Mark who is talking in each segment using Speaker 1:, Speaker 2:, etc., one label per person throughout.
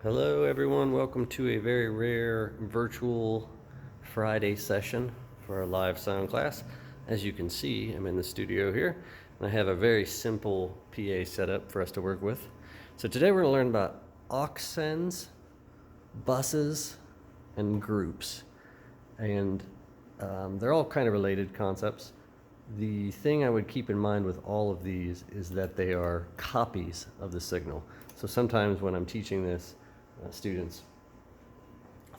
Speaker 1: Hello everyone, welcome to a very rare virtual Friday session for our live sound class. As you can see, I'm in the studio here and I have a very simple PA setup for us to work with. So today we're going to learn about aux sends, buses, and groups. And they're all kind of related concepts. The thing I would keep in mind with all of these is that they are copies of the signal. So sometimes when I'm teaching this, students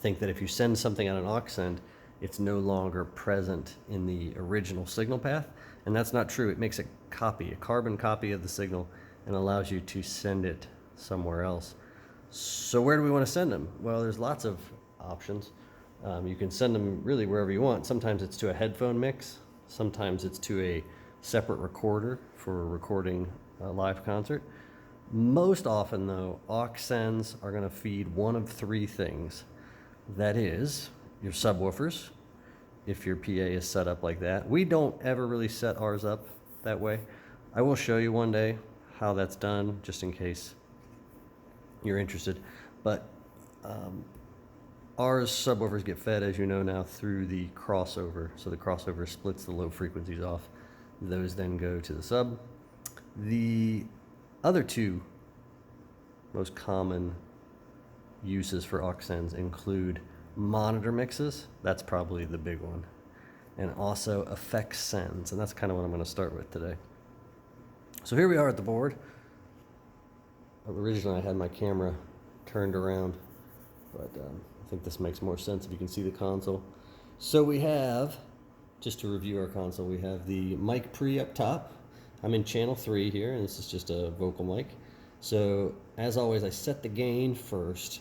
Speaker 1: think that if you send something on an aux send, it's no longer present in the original signal path, and that's not true. It makes a copy, a carbon copy of the signal, and allows you to send it somewhere else. So where do we want to send them? Well, there's lots of options. You can send them really wherever you want. Sometimes it's to a headphone mix. Sometimes it's to a separate recorder for recording a live concert. Most often, though, aux sends are going to feed one of three things. That is, your subwoofers, if your PA is set up like that. We don't ever really set ours up that way. I will show you one day how that's done, just in case you're interested. But ours subwoofers get fed, as you know now, through the crossover. So the crossover splits the low frequencies off. Those then go to the sub. The other two most common uses for aux sends include monitor mixes. That's probably the big one. And also effects sends. And that's kind of what I'm going to start with today. So here we are at the board. Originally I had my camera turned around, but I think this makes more sense if you can see the console. So we have, just to review our console, we have the mic pre up top. I'm in channel 3 here, and this is just a vocal mic. So as always, I set the gain first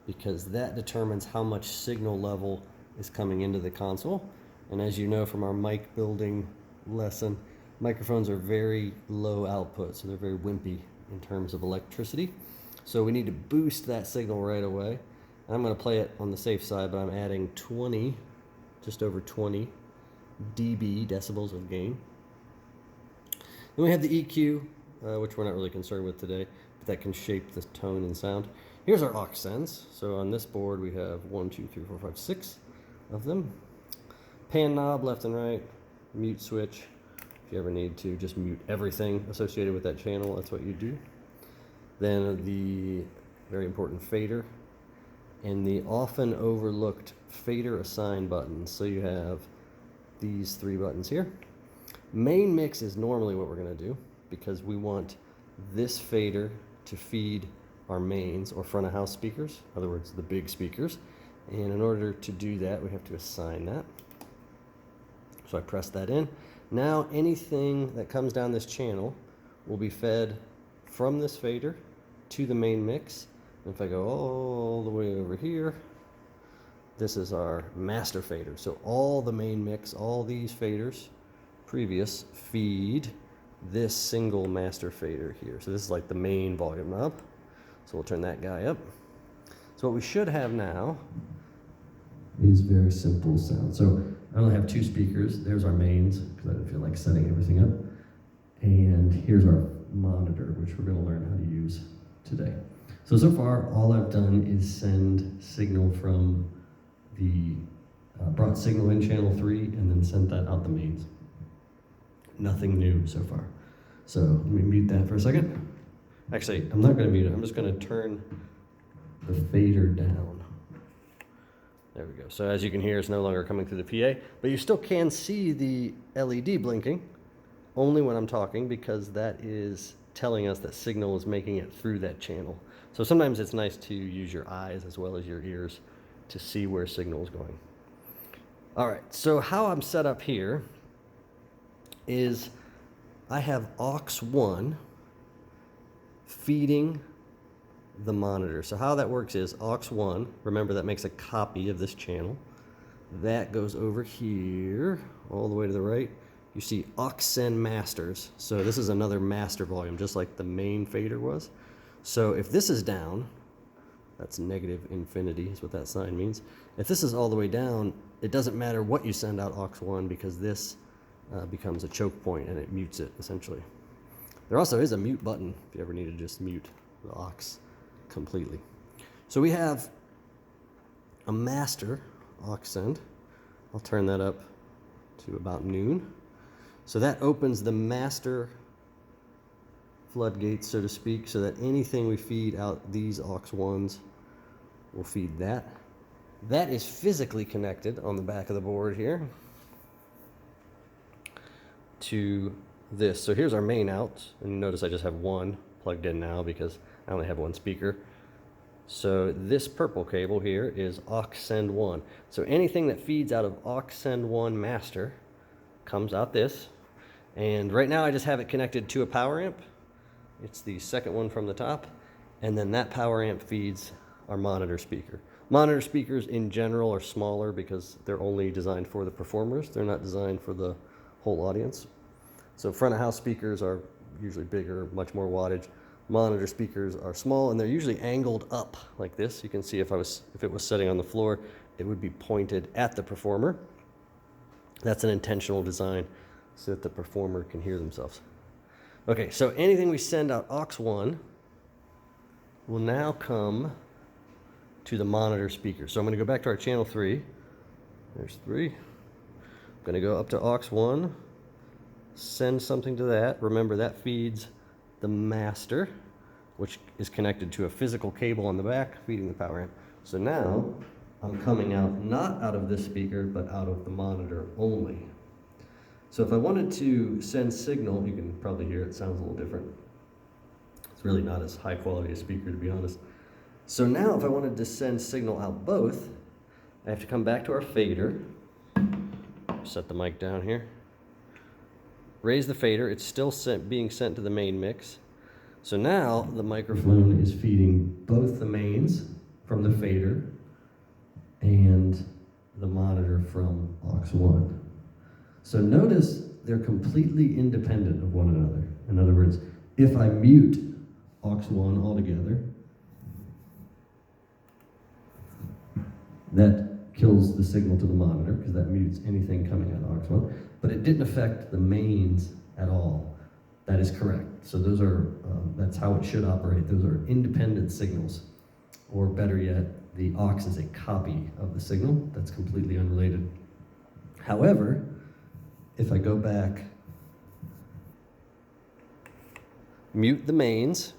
Speaker 1: because that determines how much signal level is coming into the console. And as you know from our mic building lesson, microphones are very low output, so they're very wimpy in terms of electricity. So we need to boost that signal right away. And I'm going to play it on the safe side, but I'm adding 20, just over 20 dB, decibels of gain. Then we have the EQ, which we're not really concerned with today, but that can shape the tone and sound. Here's our aux sends. So on this board we have 1, 2, 3, 4, 5, 6 of them. Pan knob left and right, mute switch. If you ever need to just mute everything associated with that channel, that's what you do. Then the very important fader and the often overlooked fader assign buttons. So you have these 3 buttons here. Main mix is normally what we're going to do because we want this fader to feed our mains or front of house speakers, in other words, the big speakers. And in order to do that, we have to assign that. So I press that in. Now anything that comes down this channel will be fed from this fader to the main mix. And if I go all the way over here, this is our master fader. So all the main mix, all these faders previous feed this single master fader here. So this is like the main volume knob. So we'll turn that guy up. So what we should have now is very simple sound. So I only have 2 speakers. There's our mains because I didn't feel like setting everything up. And here's our monitor, which we're going to learn how to use today. So far all I've done is send signal from the brought signal in channel 3 and then sent that out the mains. Nothing new so far. So let me mute that for a second. Actually, I'm not going to mute it. I'm just going to turn the fader down. There we go. So as you can hear, it's no longer coming through the PA, but you still can see the LED blinking only when I'm talking because that is telling us that signal is making it through that channel. So sometimes it's nice to use your eyes as well as your ears to see where signal is going. All right, so how I'm set up here is I have aux1 feeding the monitor. So how that works is aux1, remember that makes a copy of this channel. That goes over here, all the way to the right. You see aux send masters. So this is another master volume, just like the main fader was. So if this is down, that's negative infinity is what that sign means. If this is all the way down, it doesn't matter what you send out aux1 because this becomes a choke point and it mutes it essentially. There also is a mute button if you ever need to just mute the aux completely. So we have a master aux send. I'll turn that up to about noon. So that opens the master floodgates, so to speak, so that anything we feed out these aux1s will feed that. That is physically connected on the back of the board here to this. So here's our main out, and you notice I just have one plugged in now because I only have one speaker. So this purple cable here is aux send 1. So anything that feeds out of aux send 1 master comes out this. And right now I just have it connected to a power amp. It's the second one from the top. And then that power amp feeds our monitor speaker. Monitor speakers in general are smaller because they're only designed for the performers. They're not designed for the whole audience. So front of house speakers are usually bigger, much more wattage. Monitor speakers are small and they're usually angled up like this. You can see if it was sitting on the floor, it would be pointed at the performer. That's an intentional design so that the performer can hear themselves. Okay, so anything we send out aux1 will now come to the monitor speaker. So I'm going to go back to our channel 3. There's 3. I'm going to go up to aux1, send something to that. Remember, that feeds the master, which is connected to a physical cable on the back feeding the power amp. So now I'm coming out not out of this speaker, but out of the monitor only. So if I wanted to send signal, you can probably hear it sounds a little different. It's really not as high quality a speaker, to be honest. So now if I wanted to send signal out both, I have to come back to our fader, set the mic down here, raise the fader. It's still being sent to the main mix. So now the microphone is feeding both the mains from the fader and the monitor from aux1. So notice they're completely independent of one another. In other words, if I mute aux1 altogether, that kills the signal to the monitor because that mutes anything coming out of aux1, but it didn't affect the mains at all. That is correct. So those are, that's how it should operate. Those are independent signals. Or better yet, the aux is a copy of the signal. That's completely unrelated. However, if I go back, mute the mains.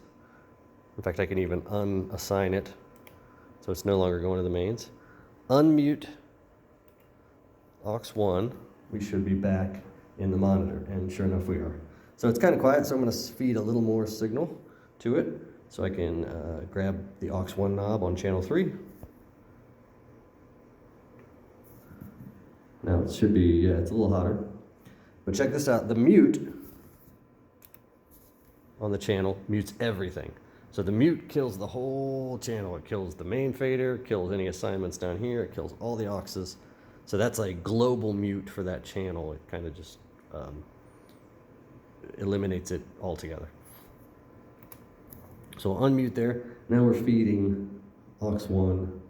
Speaker 1: In fact, I can even unassign it so it's no longer going to the mains. Unmute aux1, we should be back in the monitor, and sure enough we are. So it's kind of quiet, so I'm going to feed a little more signal to it so I can grab the aux1 knob on channel 3. Now it should be, yeah, it's a little hotter. But check this out, the mute on the channel mutes everything. So the mute kills the whole channel. It kills the main fader, kills any assignments down here, it kills all the auxes. So that's a global mute for that channel. It kind of just eliminates it altogether. So I'll unmute there. Now we're feeding aux1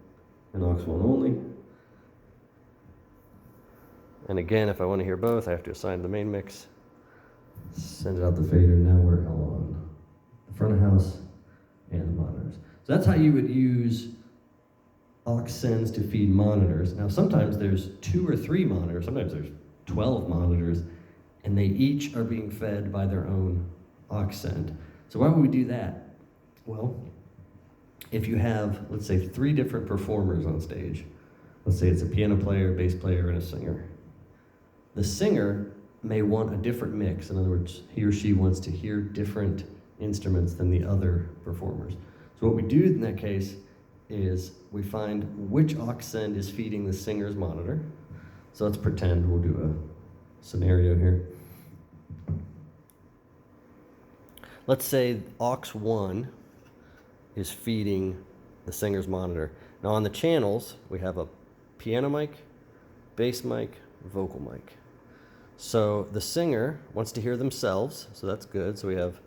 Speaker 1: and aux1 only. And again, if I want to hear both, I have to assign the main mix, send it out the fader. Now we're on the front of house and the monitors. So that's how you would use aux sends to feed monitors. Now sometimes there's 2 or 3 monitors, sometimes there's 12 monitors, and they each are being fed by their own aux send. So why would we do that? Well, if you have, let's say, 3 different performers on stage, let's say it's a piano player, bass player, and a singer. The singer may want a different mix. In other words, he or she wants to hear different instruments than the other performers. So what we do in that case is we find which aux send is feeding the singer's monitor. So let's pretend we'll do a scenario here. Let's say aux1 is feeding the singer's monitor. Now on the channels, we have a piano mic, bass mic, vocal mic. So the singer wants to hear themselves, so that's good. So we have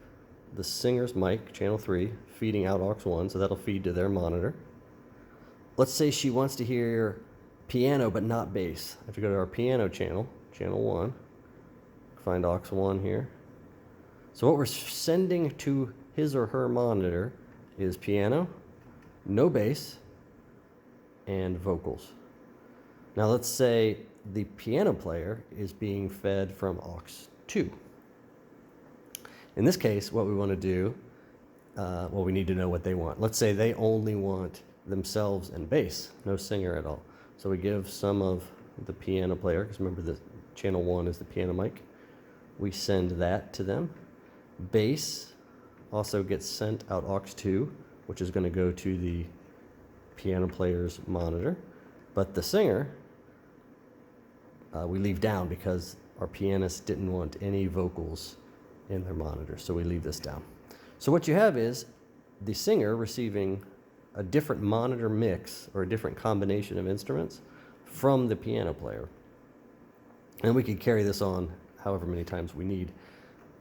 Speaker 1: the singer's mic, channel 3, feeding out aux1, so that'll feed to their monitor. Let's say she wants to hear piano but not bass. I have to go to our piano channel, channel 1, find aux1 here. So what we're sending to his or her monitor is piano no bass, and vocals. Now let's say the piano player is being fed from aux 2. In this case, what we want to do, well, we need to know what they want. Let's say they only want themselves and bass, no singer at all. So we give some of the piano player, because remember the channel 1 is the piano mic. We send that to them. Bass also gets sent out aux 2, which is going to go to the piano player's monitor. But the singer, we leave down because our pianist didn't want any vocals in their monitor, so we leave this down. So what you have is the singer receiving a different monitor mix or a different combination of instruments from the piano player. And we could carry this on however many times we need.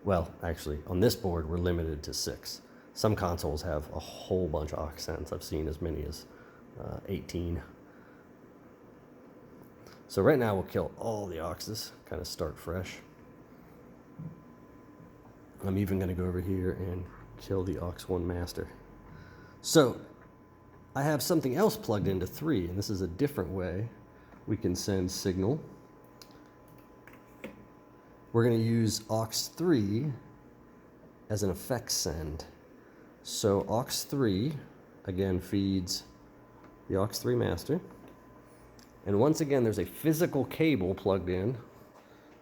Speaker 1: Well, actually, on this board, we're limited to 6. Some consoles have a whole bunch of accents. I've seen as many as 18. So right now we'll kill all the auxes, kind of start fresh. I'm even going to go over here and kill the aux 1 master. So I have something else plugged into 3, and this is a different way we can send signal. We're going to use aux 3 as an effects send. So aux 3, again, feeds the aux 3 master. And once again, there's a physical cable plugged in.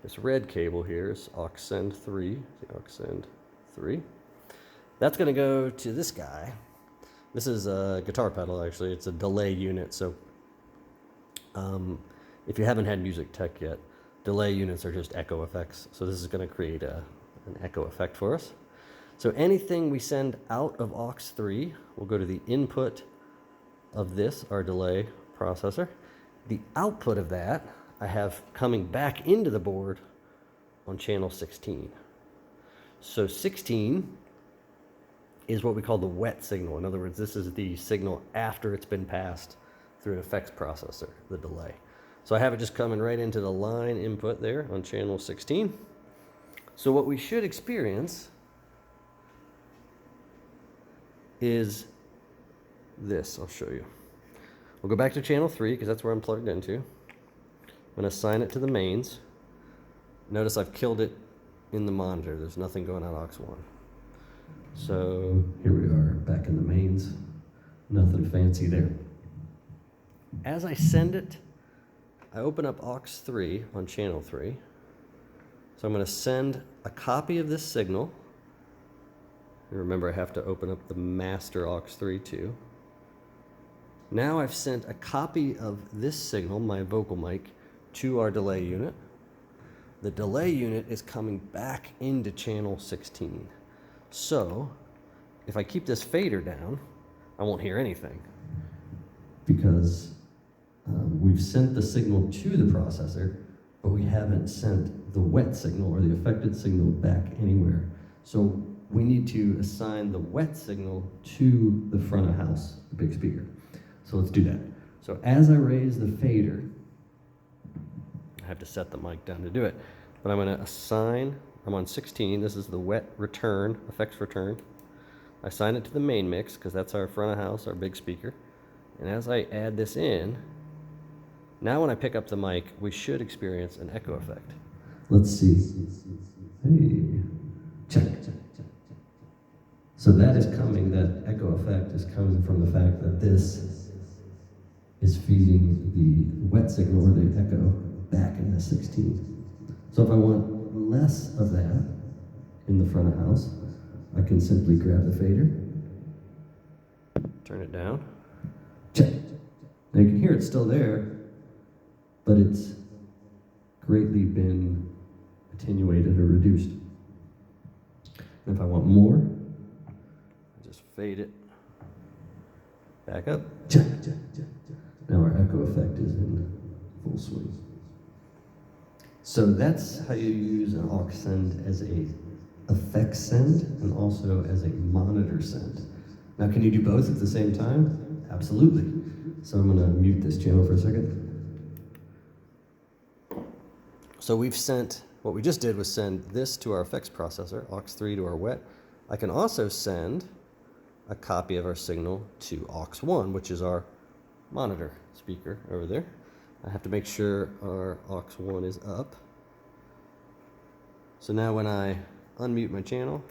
Speaker 1: This red cable here is aux send 3, the aux send 3. That's going to go to this guy. This is a guitar pedal, actually. It's a delay unit. So if you haven't had music tech yet, delay units are just echo effects. So this is going to create an echo effect for us. So anything we send out of aux 3 will go to the input of this, our delay processor. The output of that I have coming back into the board on channel 16. So 16 is what we call the wet signal. In other words, this is the signal after it's been passed through an effects processor, the delay. So I have it just coming right into the line input there on channel 16. So what we should experience is this. I'll show you. We'll go back to channel 3 because that's where I'm plugged into. I'm going to assign it to the mains. Notice I've killed it in the monitor. There's nothing going on aux 1. So here we are back in the mains. Nothing fancy there. As I send it, I open up aux 3 on channel 3. So I'm going to send a copy of this signal. And remember, I have to open up the master aux 3 too. Now I've sent a copy of this signal, my vocal mic, to our delay unit. The delay unit is coming back into channel 16. So if I keep this fader down, I won't hear anything because we've sent the signal to the processor, but we haven't sent the wet signal or the affected signal back anywhere. So we need to assign the wet signal to the front of house, the big speaker. So let's do that. So as I raise the fader, I have to set the mic down to do it, but I'm going to assign, I'm on 16, this is the wet return, effects return. I assign it to the main mix because that's our front of house, our big speaker. And as I add this in, now when I pick up the mic, we should experience an echo effect. Let's see. Hey, check. So that is coming, that echo effect is coming from the fact that this is feeding the wet signal or the echo back into 16. So if I want less of that in the front of house, I can simply grab the fader, turn it down, check. Now you can hear it's still there, but it's greatly been attenuated or reduced. And if I want more, I just fade it back up, check. Now our echo effect is in full swing. So that's how you use an aux send as a effects send and also as a monitor send. Now can you do both at the same time? Absolutely. So I'm going to mute this channel for a second. So we've sent, what we just did was send this to our effects processor, aux 3 to our wet. I can also send a copy of our signal to aux1, which is our monitor speaker over there. I have to make sure our aux1 is up. So now when I unmute my channel,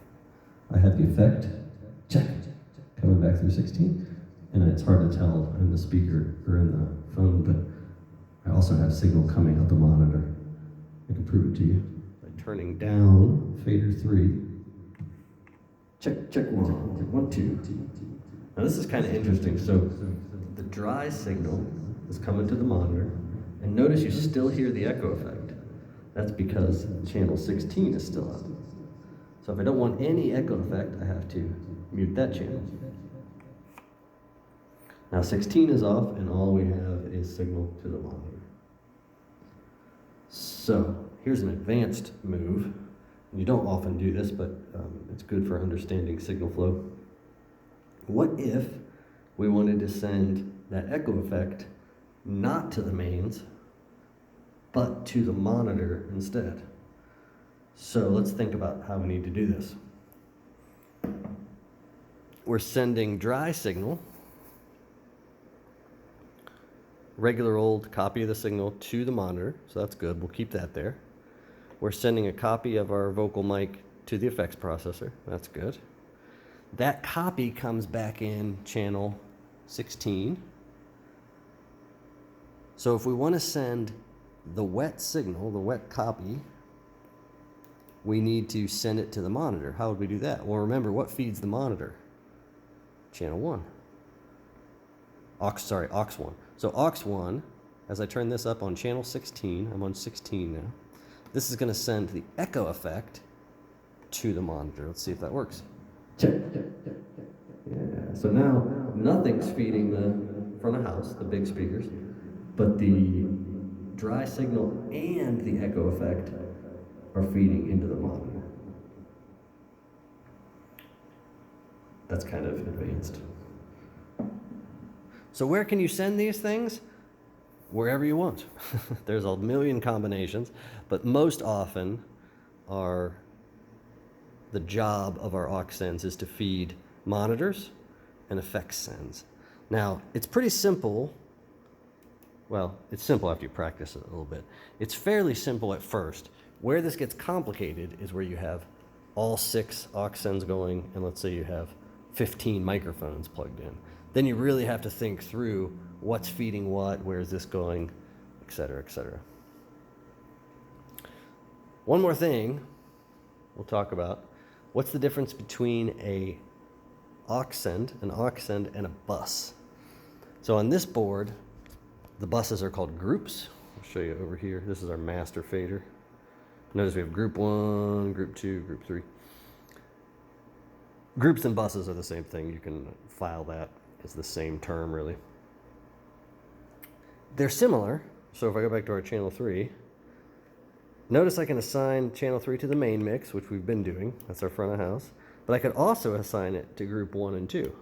Speaker 1: I have the effect, check, coming back through 16. And it's hard to tell in the speaker or in the phone, but I also have signal coming out the monitor. I can prove it to you by turning down fader 3. Check, check, 1, 2. Now this is kind of interesting. So the dry signal is coming to the monitor, and notice you still hear the echo effect. That's because channel 16 is still up. So if I don't want any echo effect, I have to mute that channel. Now 16 is off, and all we have is signal to the monitor. So here's an advanced move. You don't often do this, but it's good for understanding signal flow. What if we wanted to send that echo effect not to the mains, but to the monitor instead? So let's think about how we need to do this. We're sending dry signal, regular old copy of the signal to the monitor, so that's good, we'll keep that there. We're sending a copy of our vocal mic to the effects processor, that's good. That copy comes back in channel 16. So if we want to send the wet signal, the wet copy, we need to send it to the monitor. How would we do that? Well, remember, what feeds the monitor? Channel 1. aux1. So aux1, as I turn this up on channel 16, I'm on 16 now, this is going to send the echo effect to the monitor. Let's see if that works. Check. Yeah, so now nothing's feeding the front of house, the big speakers, but the dry signal and the echo effect are feeding into the monitor. That's kind of advanced. So where can you send these things? Wherever you want. There's a million combinations, but most often the job of our aux sends is to feed monitors and effects sends. Now, it's pretty simple. Well, it's simple after you practice it a little bit. It's fairly simple at first. Where this gets complicated is where you have all 6 aux sends going, and let's say you have 15 microphones plugged in. Then you really have to think through what's feeding what, where is this going, et cetera, et cetera. One more thing we'll talk about. What's the difference between an aux send, and a bus? So on this board, the buses are called groups. I'll show you over here. This is our master fader. Notice we have group 1, group 2, group 3. Groups and buses are the same thing. You can file that as the same term, really. They're similar. So if I go back to our channel 3, notice I can assign channel 3 to the main mix, which we've been doing. That's our front of house. But I could also assign it to group 1 and 2.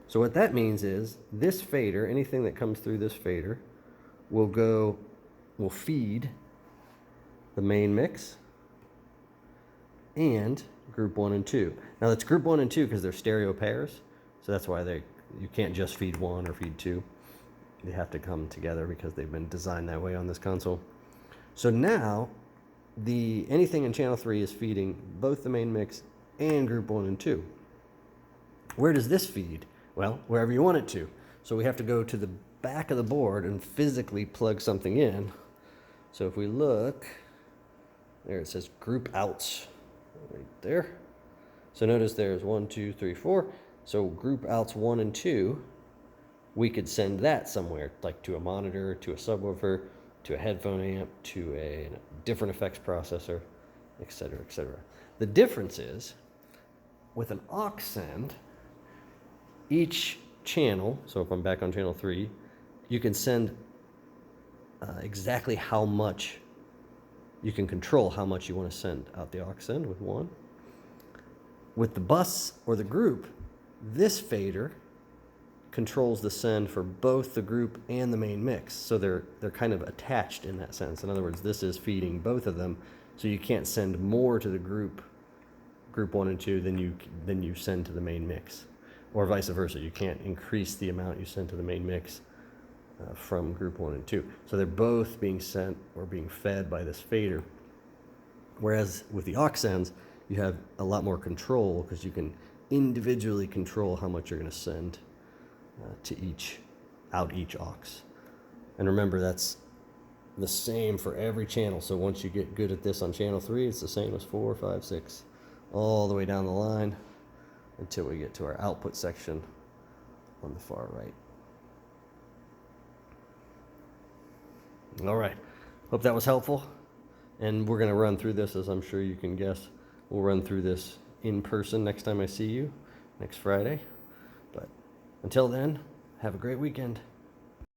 Speaker 1: So what that means is this fader, anything that comes through this fader, will feed the main mix and group 1 and 2. Now that's group 1 and 2 because they're stereo pairs. So that's why you can't just feed 1 or feed 2. They have to come together because they've been designed that way on this console. So now anything in channel 3 is feeding both the main mix and group 1 and 2. Where does this feed? Well, wherever you want it to. So we have to go to the back of the board and physically plug something in. So if we look, there it says group outs right there. So notice there's 1, 2, 3, 4. So group outs 1 and 2, we could send that somewhere, like to a monitor, to a subwoofer, to a headphone amp, to a different effects processor, etc., etc. The difference is, with an aux send, each channel, so if I'm back on channel 3, you can send exactly how much, you can control how much you want to send out the aux send with one. With the bus or the group, this fader controls the send for both the group and the main mix. So they're kind of attached in that sense. In other words, this is feeding both of them, so you can't send more to the group 1 and 2 than you send to the main mix. or vice versa. You can't increase the amount you send to the main mix from group 1 and 2. So they're both being sent or being fed by this fader. Whereas with the aux sends, you have a lot more control because you can individually control how much you're going to send to each aux. And remember, that's the same for every channel. So once you get good at this on channel 3, it's the same as 4, 5, 6, all the way down the line until we get to our output section on the far right. All right, hope that was helpful. And we're going to run through this, as I'm sure you can guess. We'll run through this in person next time I see you, next Friday. But until then, have a great weekend.